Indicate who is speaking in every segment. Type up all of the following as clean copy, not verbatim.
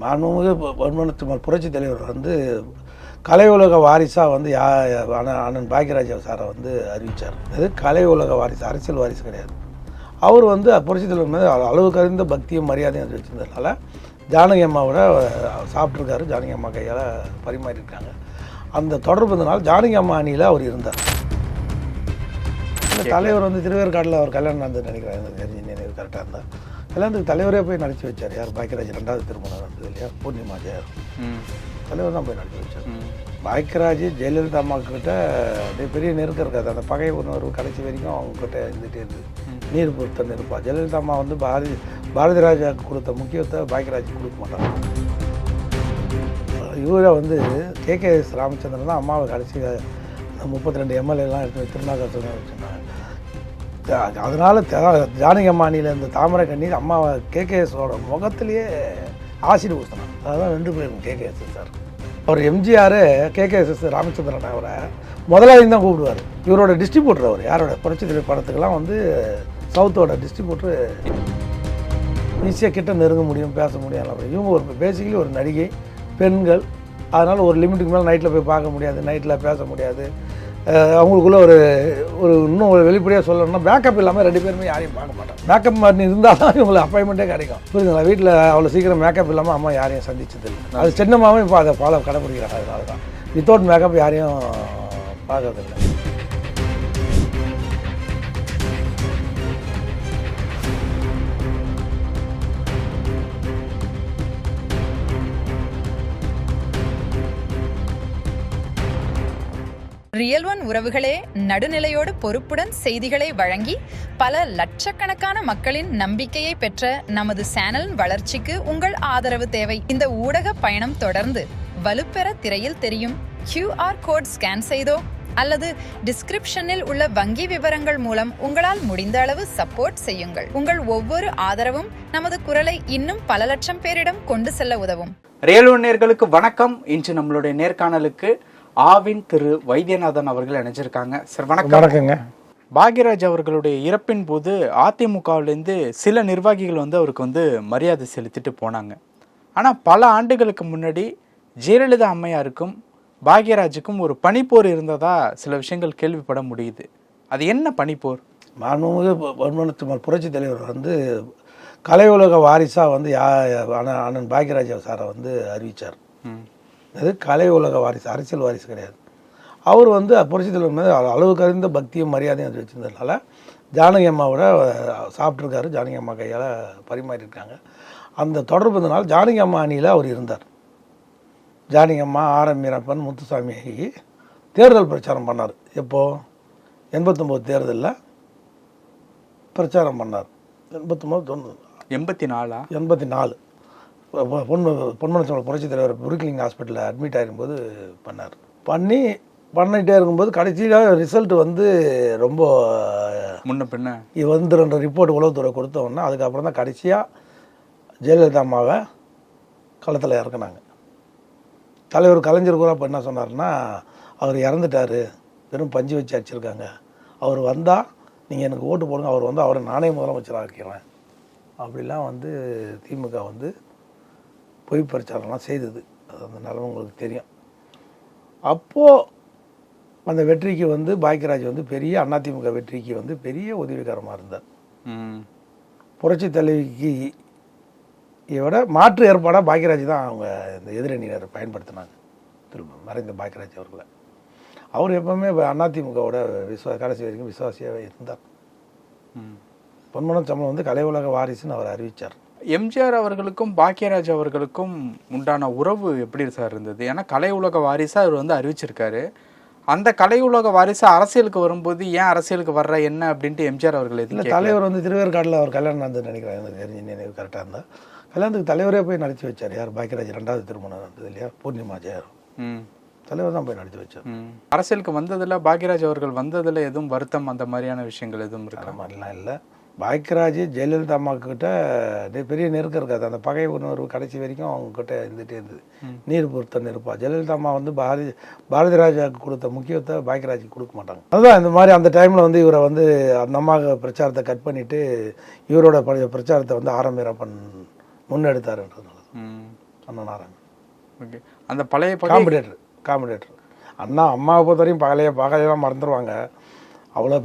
Speaker 1: மாண்புமிகு பொன்மனத்துமாள் புரட்சி தலைவர் வந்து கலை உலக வாரிசாக வந்து அண்ணன் பாக்யராஜ் சாரை வந்து அறிவித்தார். இது கலை உலக வாரிசு, அரசியல் வாரிசு கிடையாது. அவர் வந்து புரட்சி தலைவர் மீது அளவுக்கு அறிந்த பக்தியும் மரியாதையும் வச்சுருந்ததுனால ஜானகி அம்மாவோட சாப்பிட்ருக்காரு. ஜானகி அம்மா கையால் பரிமாறியிருக்காங்க. அந்த தொடர்புனால ஜானகி அம்மா அணியில் அவர் இருந்தார். தலைவர் வந்து திருவேற்காட்டில் அவர் கல்யாணம் நடந்து நினைக்கிறேன், எனக்கு தெரிஞ்சு நினைவு கரெக்டாக இருந்தால் கல்யாணத்துக்கு தலைவரே போய் நடத்தி வச்சார். யார் பாக்யராஜ் 2வது திருமணம் நடந்தது இல்லையா, பூர்ணிமா ஜெயர் தலைவர் தான் போய் நடத்தி வச்சார். பாக்யராஜ் ஜெயலலிதா அம்மாக்கிட்ட பெரிய நெருக்கம் இருக்காது. அந்த பகை உணர்வு கடைசி வரைக்கும் அவங்கக்கிட்ட இருந்துகிட்டே இருக்குது. நீர் பொறுத்த நெருப்பா. ஜெயலலிதா அம்மா வந்து பாரதி ராஜாவுக்கு கொடுத்த முக்கியத்தை பாக்யராஜ் கொடுக்க மாட்டாங்க. இவரை வந்து KKS ராமச்சந்திரன் தான் அம்மாவை கடைசி 32 MLAலாம் எடுத்து திருநாகரசன் வச்சுருந்தாங்க. அதனால் ஜானகி அம்மா அணியில் இந்த தாமரை கண்ணீர் அம்மாவை KKSோட முகத்திலேயே ஆசிட் ஊற்றினான். அதுதான் 2 பேரும் KKS சார். அவர் எம்ஜிஆர் KKS ராமச்சந்திரன் அவரை முதலாளி தான் கூப்பிடுவார். இவரோட டிஸ்ட்ரிபியூட்டர் அவர். யாரோட புரட்சி தலைவர் படத்துக்கெல்லாம் வந்து சவுத்தோட டிஸ்ட்ரிபியூட்டர். ஈஸியாக கிட்ட நெருங்க முடியும், பேச முடியும். இவங்க ஒரு பேசிக்கலி ஒரு நடிகை, பெண்கள். அதனால் ஒரு லிமிட்டுக்கு மேலே நைட்டில் போய் பார்க்க முடியாது, நைட்டில் பேச முடியாது. அவங்களுக்குள்ள ஒரு இன்னும் வெளிப்படையாக சொல்லணும்னா பேக்கப் இல்லாமல் 2 பேருமே யாரையும் பார்க்க மாட்டாங்க. பேக்கப் மாதிரி இருந்தால் தான் இவங்களுக்கு அப்பாயின்மெண்ட்டே கிடைக்கும். புரியுதுங்களா? வீட்டில் அவ்வளோ சீக்கிரம் மேக்கப் இல்லாமல் அம்மா யாரையும் சந்திச்சது இல்லை. அது சின்னமாகவும் இப்போ அதை ஃபாலோ கடைப்பிடிக்கிறாங்க. அதனால தான் வித்தவுட் மேக்கப் யாரையும் பார்க்கறதில்லை.
Speaker 2: ரியல் ஒன் உறவுகளே, நடுநிலையோடு பொறுப்புடன் செய்திகளை வழங்கி பல லட்சக்கணக்கான மக்களின் நம்பிக்கையை பெற்ற நமது சேனலின் வளர்ச்சிக்கு உங்கள் ஆதரவு தேவை. இந்த ஊடக பயணம் தொடர்ந்து வலுப்பெற திரையில் தெரியும் QR கோட் ஸ்கேன் செய்தோ அல்லது டிஸ்கிரிப்ஷனில் உள்ள வங்கி விவரங்கள் மூலம் உங்களால் முடிந்த அளவு சப்போர்ட் செய்யுங்கள். உங்கள் ஒவ்வொரு ஆதரவும் நமது குரலை இன்னும் பல லட்சம் பேரிடம் கொண்டு செல்ல உதவும்.
Speaker 3: ரியல் ஒன் நேயர்களுக்கு வணக்கம். இன்று நம்மளுடைய நேர்காணலுக்கு ஆவின் திரு வைத்தியநாதன் அவர்கள் இணைஞ்சிருக்காங்க. சார் வணக்கம்.
Speaker 1: வணக்கங்க.
Speaker 3: பாக்யராஜ் அவர்களுடைய இறப்பின் போது அதிமுகவிலேருந்து சில நிர்வாகிகள் வந்து அவருக்கு வந்து மரியாதை செலுத்திட்டு போனாங்க. ஆனால் பல ஆண்டுகளுக்கு முன்னாடி ஜெயலலிதா அம்மையாருக்கும் பாக்யராஜுக்கும் ஒரு பனிப்போர் இருந்ததா சில விஷயங்கள் கேள்விப்பட முடியுது. அது என்ன பனிப்போர்?
Speaker 1: மாண்புமிகு பொன்மனத்துமாள் புரட்சி தலைவர் வந்து கலை உலக வாரிசாக வந்து அண்ணன் பாக்யராஜ் சாரை வந்து அறிவித்தார். அது கலை உலக வாரிசு, அரசியல் வாரிசு கிடையாது. அவர் வந்து புரட்சி தலைவர் மீது அளவுக்கு அறிந்த பக்தியும் மரியாதையும் அது வச்சுருந்ததுனால ஜானகி அம்மாவோட சாப்பிட்ருக்காரு. ஜானகி அம்மா கையால் பரிமாறியிருக்காங்க. அந்த தொடர்புனால ஜானகி அம்மா அணியில் அவர் இருந்தார். ஜானகி அம்மா, RM வீரப்பன், முத்துசாமி தேர்தல் பிரச்சாரம் பண்ணார். எப்போது 89 தேர்தலில் பிரச்சாரம் பண்ணார். 84 பொன்மனத்துமாள் புரட்சி தலைவர் புருக்லிங் ஹாஸ்பிட்டலில் அட்மிட் ஆகிருக்கும்போது பண்ணார். பண்ணிகிட்டே இருக்கும்போது கடைசியில் ரிசல்ட் வந்து ரொம்ப
Speaker 3: முன்ன பின்ன
Speaker 1: வந்து 2 ரிப்போர்ட் உளவுத்துறை கொடுத்தோன்னா அதுக்கப்புறம் தான் கடைசியாக ஜெயலலிதா அம்மாவை களத்தில் இறக்குனாங்க. தலைவர் கலைஞர் கூட இப்போ என்ன சொன்னார்னா, அவர் இறந்துட்டார், வெறும் பஞ்சு வச்சு அடிச்சிருக்காங்க, அவர் வந்தால் நீங்கள் எனக்கு ஓட்டு போடுங்க, அவர் வந்து அவரை நானே முதலமைச்சராக ஆக்கிறேன் அப்படிலாம் வந்து திமுக வந்து பொய் பிரச்சாரம்லாம் செய்தது. அது அந்த நிலமை உங்களுக்கு தெரியும். அப்போது அந்த வெற்றிக்கு வந்து பாக்யராஜ் வந்து பெரிய அதிமுக வெற்றிக்கு வந்து பெரிய உதவிகரமாக இருந்தார். புரட்சி தலைவிக்கு இவட மாற்று ஏற்பாடாக பாக்யராஜ் தான் அவங்க இந்த எதிரணியினர் பயன்படுத்தினாங்க. திரும்ப மறைந்த பாக்யராஜ் அவர்களை. அவர் எப்பவுமே அதிமுகவோட கடைசி வரைக்கும் விசுவாசியாகவே இருந்தார். பொன்மனத்துமாள் வந்து கலை உலக வாரிசுன்னு அவர் அறிவித்தார்.
Speaker 3: எம்ஜிஆர் அவர்களுக்கும் பாக்யராஜ் அவர்களுக்கும் உண்டான உறவு எப்படி சார் இருந்தது? ஏன்னா கலை உலக வாரிசா அவர் வந்து அறிவிச்சிருக்காரு. அந்த கலை உலக வாரிசு அரசியலுக்கு வரும்போது ஏன் அரசியலுக்கு வர்ற என்ன அப்படின்ட்டு எம்ஜிஆர் அவர்கள் இல்லை.
Speaker 1: தலைவர் வந்து திருவேற்காட்டில் அவர் கல்யாணம் நடந்து நினைக்கிறேன், எனக்கு தெரிஞ்சு நினைவு கரெக்டாக இருந்தால் கல்யாணத்துக்கு தலைவரே போய் நடத்தி வச்சார். யார் பாக்யராஜ் 2வது திருமணம் நடந்தது இல்லையா, பூர்ணிமா ஜெயர் தலைவர் தான் போய் நடத்தி வச்சார்.
Speaker 3: அரசியலுக்கு வந்ததில் பாக்யராஜ் அவர்கள் வந்ததில் எதுவும் வருத்தம் அந்த மாதிரியான விஷயங்கள் எதுவும் இருக்கிற
Speaker 1: மாதிரிலாம் இல்லை. பாக்யராஜ் ஜெயலலிதா அம்மாக்கிட்ட பெரிய நெருக்கம் இருக்காது. அந்த பகை உணர்வு கடைசி வரைக்கும் அவங்கக்கிட்ட இருந்துகிட்டே இருந்தது. நீர் பொறுத்த நெருப்பா. ஜெயலலிதா அம்மா வந்து பாரதி ராஜாவுக்கு கொடுத்த முக்கியத்தை பாக்யராஜுக்கு கொடுக்க மாட்டாங்க. அதுதான் இந்த மாதிரி அந்த டைமில் வந்து இவரை வந்து அந்த அம்மா பிரச்சாரத்தை கட் பண்ணிவிட்டு இவரோட பிரச்சாரத்தை வந்து RM வீரப்பன் முன்னெடுத்தாருன்றதுனால அண்ணனாராங்க.
Speaker 3: ஓகே. அந்த பழைய
Speaker 1: காம்படேட்டர் அண்ணா அம்மாவை பொறுத்த வரையும் பகலையெல்லாம் மறந்துடுவாங்க. அவ்வளோ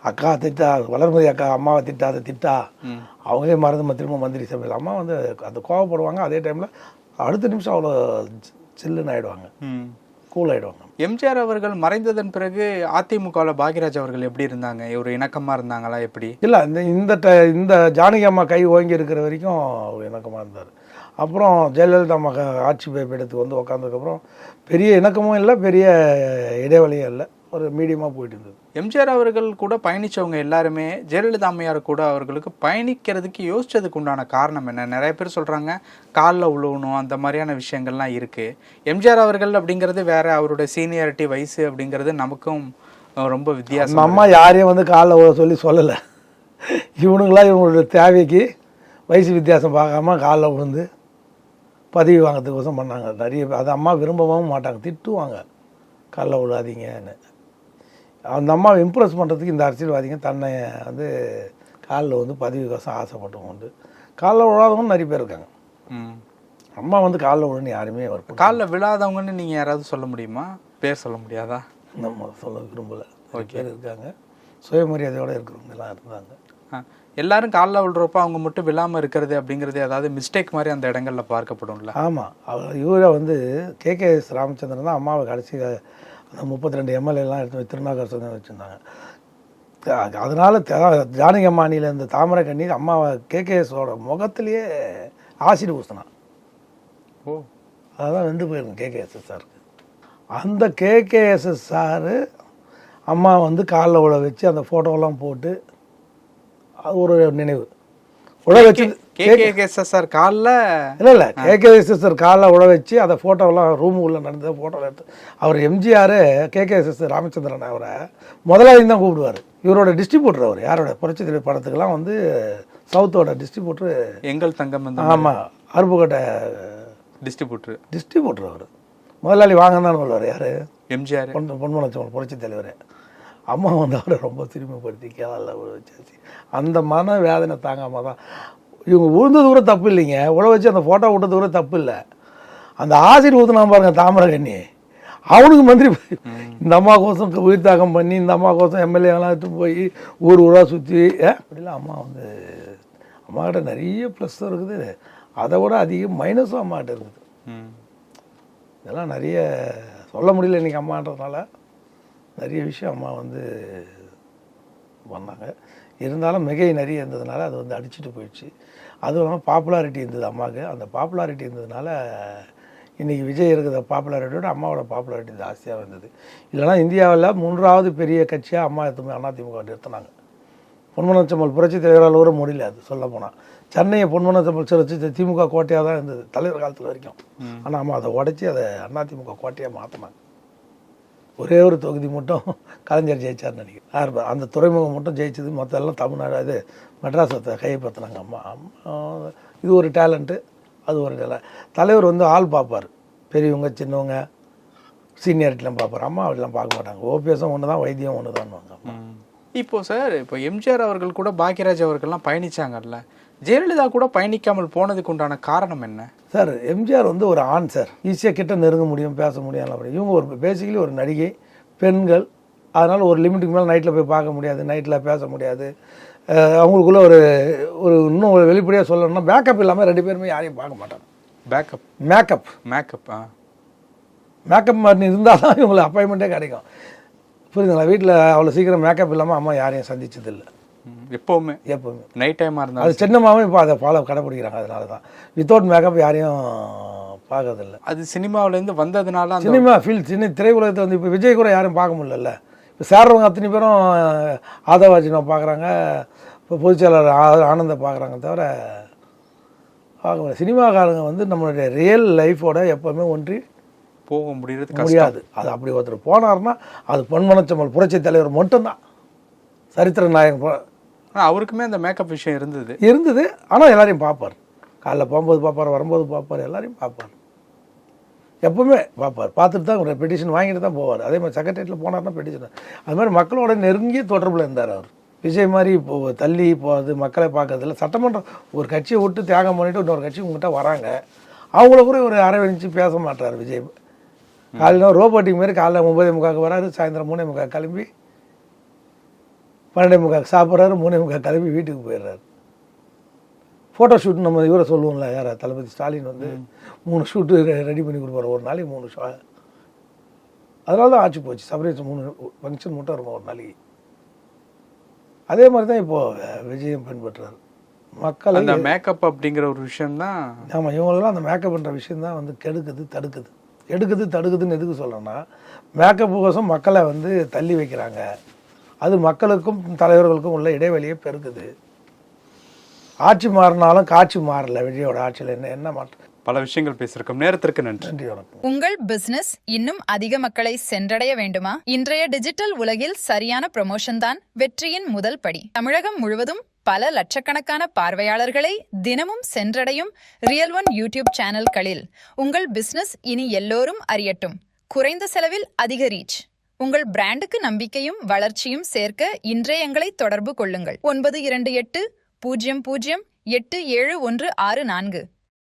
Speaker 1: அக்கா திட்டா, வளர்மதி அக்கா அம்மாவை திட்டா திட்டா அவங்களே மறந்து திரும்ப மந்திரி சபையில் அம்மா வந்து அந்த கோவப்படுவாங்க. அதே டைமில் அடுத்த நிமிஷம் அவ்வளோ சில்லுன்னு ஆகிடுவாங்க, கூல் ஆகிடுவாங்க.
Speaker 3: எம்ஜிஆர் அவர்கள் மறைந்ததன் பிறகு அதிமுகவில் பாக்யராஜ் அவர்கள் எப்படி இருந்தாங்க? ஒரு இணக்கமாக இருந்தாங்களா எப்படி?
Speaker 1: இல்லை, இந்த ஜானகி அம்மா கை ஓங்கி இருக்கிற வரைக்கும் ஒரு இணக்கமாக இருந்தார். அப்புறம் ஜெயலலிதா அம்மா ஆட்சி எடுத்து வந்து உட்காந்ததுக்கப்புறம் பெரிய இணக்கமும் இல்லை, பெரிய இடைவெளியும் இல்லை, ஒரு மீடியமாக போயிட்டு இருந்தது.
Speaker 3: எம்ஜிஆர் அவர்கள் கூட பயணித்தவங்க எல்லாருமே ஜெயலலிதா அம்மையார் கூட அவர்களுக்கு பயணிக்கிறதுக்கு யோசிச்சதுக்கு உண்டான காரணம் என்ன? நிறைய பேர் சொல்கிறாங்க காலில் உழுவணும், அந்த மாதிரியான விஷயங்கள்லாம் இருக்குது. எம்ஜிஆர் அவர்கள் அப்படிங்கிறது வேற, அவருடைய சீனியாரிட்டி வயசு அப்படிங்கிறது நமக்கும் ரொம்ப வித்தியாசம்.
Speaker 1: அம்மா யாரையும் வந்து காலில் சொல்லலை. இவனுங்களாம் இவங்களோட தேவைக்கு வயசு வித்தியாசம் பார்க்காம காலில் விழுந்து பதவி வாங்கிறதுக்கோசம் பண்ணாங்க நிறைய. அது அம்மா விரும்பவும் மாட்டாங்க, திட்டுவாங்க காலில் விழாதீங்கன்னு. அந்த அம்மாவை இம்ப்ரெஸ் பண்ணுறதுக்கு இந்த அரசியல்வாதிங்க தன்னை வந்து காலில் வந்து பதவிக்கோசம் ஆசைப்பட்டவங்க உண்டு. காலில் விழாதவங்க நிறைய பேர் இருக்காங்க. அம்மா வந்து காலில் விழுன்னு யாருமே வரும்.
Speaker 3: காலில் விழாதவங்கன்னு நீங்கள் யாராவது சொல்ல முடியுமா? பேர் சொல்ல முடியாதா?
Speaker 1: நம்ம சொல்ல விரும்பலை. ஒரு பேர் இருக்காங்க, சுயமரியாதையோடு இருக்கிறவங்க எல்லாம் இருந்தாங்க.
Speaker 3: எல்லாரும் காலில் விழுறப்போ அவங்க மட்டும் விழாமல் இருக்கிறது அப்படிங்கிறது ஏதாவது மிஸ்டேக் மாதிரி அந்த இடங்களில் பார்க்கப்படும்ல?
Speaker 1: ஆமாம், இவரை வந்து KKS ராமச்சந்திரன் தான் அம்மாவை கடைசி அந்த 32 எம்எல்ஏலாம் எடுத்து திருநாகரசன் வச்சுருந்தாங்க. அதனால் ஜானகி அம்மானியில் இந்த தாமரை கண்ணி அம்மாவை KKSோட முகத்திலேயே ஆசிட் ஊசினான்.
Speaker 3: ஓ,
Speaker 1: அதான் வெந்து போயிருங்க KKS சாருக்கு. அந்த KKS சாரு அம்மா வந்து காலில் உழ வச்சு அந்த ஃபோட்டோலாம் போட்டு அது ஒரு நினைவு உழ வச்சு
Speaker 3: KKSSR காலில்
Speaker 1: இல்லை KKSSR காலில் உழ வச்சு அந்த ஃபோட்டோவெல்லாம் ரூமு உள்ள நடந்த ஃபோட்டோவில் எடுத்து அவர் எம்ஜிஆர் KKS ராமச்சந்திரன் அவரை முதலாளி தான் கூப்பிடுவார். இவரோட டிஸ்ட்ரிபியூட்டர் அவர், யாரோட புரட்சி தலைவர் படத்துக்கெல்லாம் வந்து சவுத்தோட டிஸ்ட்ரிபியூட்டர்
Speaker 3: எங்கள் தங்கம்.
Speaker 1: ஆமாம், அருப்புக்கோட்டை டிஸ்ட்ரிபியூட்டர் அவர். முதலாளி வாங்க தான் சொல்லுவார் யார்?
Speaker 3: எம்ஜிஆர்.
Speaker 1: பொன்மனச்செம்மல் புரட்சி தலைவர். அம்மா வந்து அவரை ரொம்ப சிறுமைப்படுத்தி கேரள வச்சாச்சு. அந்த மன வேதனை தாங்காமல் தான் இவங்க விழுந்தது கூட தப்பு இல்லைங்க, உழ வச்சு அந்த ஃபோட்டோ விட்டது கூட தப்பு இல்லை. அந்த ஆசிரியர் ஊற்றுனா பாருங்க தாமரை கண்ணி, அவனுக்கு மந்திரி இந்த அம்மா கோசம் உயிர் தாக்கம் பண்ணி இந்த அம்மா கோசம் எம்எல்ஏலாம் எடுத்து போய் ஊர் ஊராக சுற்றி அப்படிலாம் அம்மா வந்து அம்மாக்கிட்ட நிறைய ப்ளஸ் இருக்குது, அதை விட அதிகம் மைனஸும் அம்மாக்கிட்ட இருக்குது. இதெல்லாம் நிறைய சொல்ல முடியல இன்றைக்கி அம்மான்றதுனால. நிறைய விஷயம் அம்மா வந்து பண்ணாங்க. இருந்தாலும் மிகை நிறைய இருந்ததுனால அது வந்து அடிச்சுட்டு போயிடுச்சு. அதுவும் இல்லாமல் பாப்புலாரிட்டி இருந்தது அம்மாவுக்கு. அந்த பாப்புலாரிட்டி இருந்ததுனால இன்றைக்கி விஜய் இருக்கிற பாப்புலாரிட்டியோட அம்மாவோட பாப்புலாரிட்டி ஜாஸ்தியாக இருந்தது. இல்லைனா இந்தியாவில் 3வது பெரிய கட்சியாக அம்மா எடுத்துமே அதிமுக நிறுத்தினாங்க. பொன்மனச்செம்மல் புரட்சி தலைவரால் கூட முடியல அது சொல்ல போனால். சென்னையை பொன்மனச்செம்மல் சிறச்சு திமுக கோட்டையாக தான் இருந்தது தலைவர் காலத்தில் வரைக்கும். ஆனால் அம்மா அதை உடச்சி அதை அதிமுக கோட்டையாக மாற்றினாங்க. ஒரே ஒரு தொகுதி மட்டும் கலைஞர் ஜெயிச்சார்னு நினைக்கிறேன். அந்த துறைமுகம் மட்டும் ஜெயிச்சது, மற்ற எல்லாம் தமிழ்நாடு இது மெட்ராஸை கைப்பற்றினாங்க அம்மா. இது ஒரு டேலண்ட்டு, அது ஒரு தலைவர் வந்து ஆள் பார்ப்பார், பெரியவங்க சின்னவங்க சீனியாரிட்டிலாம் பார்ப்பார். அம்மா அப்படிலாம் பார்க்க மாட்டாங்க. ஓபிஎஸும் ஒன்று தான், வைத்தியம் ஒன்று தான்வாங்க அம்மா.
Speaker 3: இப்போது சார், இப்போ எம்ஜிஆர் அவர்கள் கூட பாக்யராஜ் அவர்கள்லாம் பயணித்தாங்கல்ல, ஜெயலலிதா கூட பயணிக்காமல் போனதுக்கு உண்டான காரணம் என்ன
Speaker 1: சார்? எம்ஜிஆர் வந்து ஒரு ஆண் சார், ஈஸியாக கிட்ட நெருங்க முடியும், பேச முடியும். அப்படி இவங்க ஒரு பேசிக்கலி ஒரு நடிகை, பெண்கள். அதனால் ஒரு லிமிட்டுக்கு மேலே நைட்டில் போய் பார்க்க முடியாது, நைட்டில் பேச முடியாது. அவங்களுக்குள்ள ஒரு ஒரு இன்னும் ஒரு வெளிப்படையாக சொல்லணும்னா பேக்கப் இல்லாமல் 2 பேருமே யாரையும் பார்க்க மாட்டாங்க. மேக்கப் மாதிரி இருந்தால் தான் இவங்களுக்கு அப்பாயின்மெண்ட்டே கிடைக்கும். புரியுதுங்களா? வீட்டில் அவ்வளோ சீக்கிரம் மேக்கப் இல்லாமல் அம்மா யாரையும் சந்திச்சதில்லை.
Speaker 3: எப்போவுமே நைட் டைமாக இருந்தால்
Speaker 1: அது சின்னமாகவும் இப்போ அதை ஃபாலோ கடைப்பிடிக்கிறாங்க. அதனால தான் வித்தவுட் மேக்கப் யாரையும் பார்க்கறதில்ல.
Speaker 3: அது சினிமாவிலேருந்து வந்ததுனால
Speaker 1: சினிமா திரையுலகத்தை வந்து இப்போ விஜய் கூட யாரும் பார்க்க முடியல. இப்போ சேர்றவங்க அத்தனை பேரும் ஆதவாஜினை பார்க்குறாங்க, இப்போ பொதுச்செயலாளர் ஆனந்தை பார்க்குறாங்க, தவிர பார்க்க முடியாது. சினிமாக்காரங்க வந்து நம்மளுடைய ரியல் லைஃபோட எப்போவுமே ஒன்றி
Speaker 3: போக முடியாது.
Speaker 1: அது அப்படி ஒருத்தர் போனார்னா அது பொன்மனச்செம்மல் புரட்சி தலைவர் மட்டும்தான் சரித்திர நாயகன்.
Speaker 3: அவருக்குமே அந்த மேக்கப் விஷயம்
Speaker 1: இருந்தது. ஆனால் எல்லாரையும் பார்ப்பார். காலைல போகும்போது பார்ப்பார், வரும்போது பார்ப்பார், எல்லாரையும் பார்ப்பார், எப்பவுமே பார்ப்பார். பார்த்துட்டு தான் ஒரு பெட்டிஷன் வாங்கிட்டு தான் போவார். அதே மாதிரி செக்ரட்டரியேட்டில் போனார்னா பெட்டிஷன். அது மாதிரி மக்களோட நெருங்கிய தொடர்பில் இருந்தார் அவர். விஜய் மாதிரி இப்போது தள்ளி போகிறது, மக்களை பார்க்கறதில்ல. சட்டமன்றம் ஒரு கட்சியை விட்டு தியாகம் பண்ணிவிட்டு இன்னொரு கட்சி உங்கள்கிட்ட வராங்க, அவங்கள கூட ஒரு அரவணைச்சு பேச மாட்டார் விஜய். காலையில் ரோபோட்டிக் மாரி காலைல 9:45 வராரு, சாயந்தரம் 3:45 கிளம்பி 12:45 சாப்பிட்றாரு, 3:45 கிளம்பி வீட்டுக்கு போயிடுறாரு. ஃபோட்டோ ஷூட் நம்ம இவரை சொல்லுவோம்ல, யார் தளபதி ஸ்டாலின் வந்து 3 ஷூட்டு ரெடி பண்ணி கொடுப்பாரு, ஒரு நாளைக்கு 3 ஷோ. அதனால தான் ஆட்சி போச்சு. சர்ப்ரைஸ் 3 ஃபங்க்ஷன் மட்டும் இருக்கும் ஒரு நாளைக்கு. அதே மாதிரி தான் இப்போது விஜயம் பின்பற்றுறாரு. மக்களை
Speaker 3: அந்த மேக்கப் அப்படிங்கிற ஒரு விஷயம் தான்.
Speaker 1: ஆமாம், இவங்களெல்லாம் அந்த மேக்கப் பண்ணுற விஷயம் தான் வந்து கெடுக்குது, தடுக்குது. தடுக்குதுன்னு எதுக்கு சொல்கிறேன்னா, மேக்கப் கோசம் மக்களை வந்து தள்ளி வைக்கிறாங்க. அது மக்களுக்கும் தலைவர்களுக்கும் உள்ள இடைவெளியை பெருக்குது. ஆட்சி மாறினாலும் காட்சி மாறல. விஜயோட ஆட்சியில் என்ன மாற்றம்?
Speaker 3: பல விஷயங்கள் பேசியிருக்கோம். நேரத்திற்கு நன்றி.
Speaker 1: நன்றி, வணக்கம்.
Speaker 2: உங்கள் பிசினஸ் இன்னும் அதிக மக்களை சென்றடைய வேண்டுமா? இன்றைய டிஜிட்டல் உலகில் சரியான ப்ரமோஷன் தான் வெற்றியின் முதல் படி. தமிழகம் முழுவதும் பல லட்சக்கணக்கான பார்வையாளர்களை தினமும் சென்றடையும் ரியல் ஒன் யூடியூப் சேனல்களில் உங்கள் பிசினஸ் இனி எல்லோரும் அறியட்டும். குறைந்த செலவில் அதிக ரீச். உங்கள் பிராண்டுக்கு நம்பிக்கையும் வளர்ச்சியும் சேர்க்க இன்றே எங்களை தொடர்பு கொள்ளுங்கள். 928 00 8714.